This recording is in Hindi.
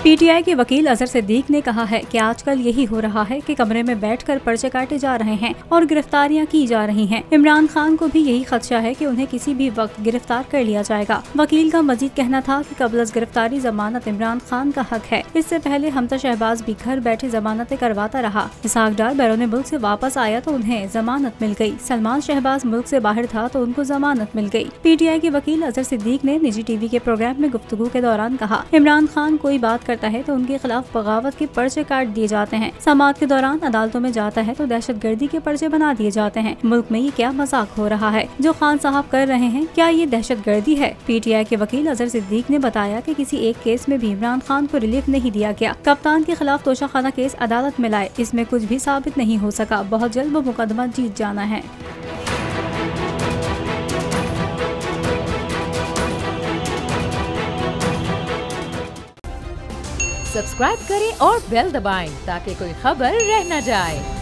पीटीआई के वकील अजहर सिद्दीक ने कहा है कि आजकल यही हो रहा है कि कमरे में बैठकर पर्चे काटे जा रहे हैं और गिरफ्तारियां की जा रही हैं। इमरान खान को भी यही खदशा है कि उन्हें किसी भी वक्त गिरफ्तार कर लिया जाएगा। वकील का मजीद कहना था कि कबल अज़ गिरफ्तारी जमानत इमरान खान का हक है। इससे पहले हमजा शहबाज भी घर बैठे जमानतें करवाता रहा। इसहाक डार बैरून मुल्क से वापस आया तो उन्हें जमानत मिल गयी। सलमान शहबाज मुल्क से बाहर था तो उनको जमानत मिल गयी। पीटीआई के वकील अजहर सिद्दीक ने निजी टीवी के प्रोग्राम में गुफ्तगू के दौरान कहा, इमरान खान कोई बात करता है तो उनके खिलाफ बगावत के पर्चे काट दिए जाते हैं। समाअत के दौरान अदालतों में जाता है तो दहशतगर्दी के पर्चे बना दिए जाते हैं। मुल्क में ये क्या मजाक हो रहा है जो खान साहब कर रहे हैं? क्या ये दहशतगर्दी है? पीटीआई के वकील अजहर सिद्दीक ने बताया कि किसी एक केस में भी इमरान खान को रिलीफ नहीं दिया गया। कप्तान के खिलाफ तोशाखाना केस अदालत में लाए, इसमें कुछ भी साबित नहीं हो सका। बहुत जल्द वो मुकदमा जीत जाना है। सब्सक्राइब करें और बेल दबाएं ताकि कोई खबर रह न जाए।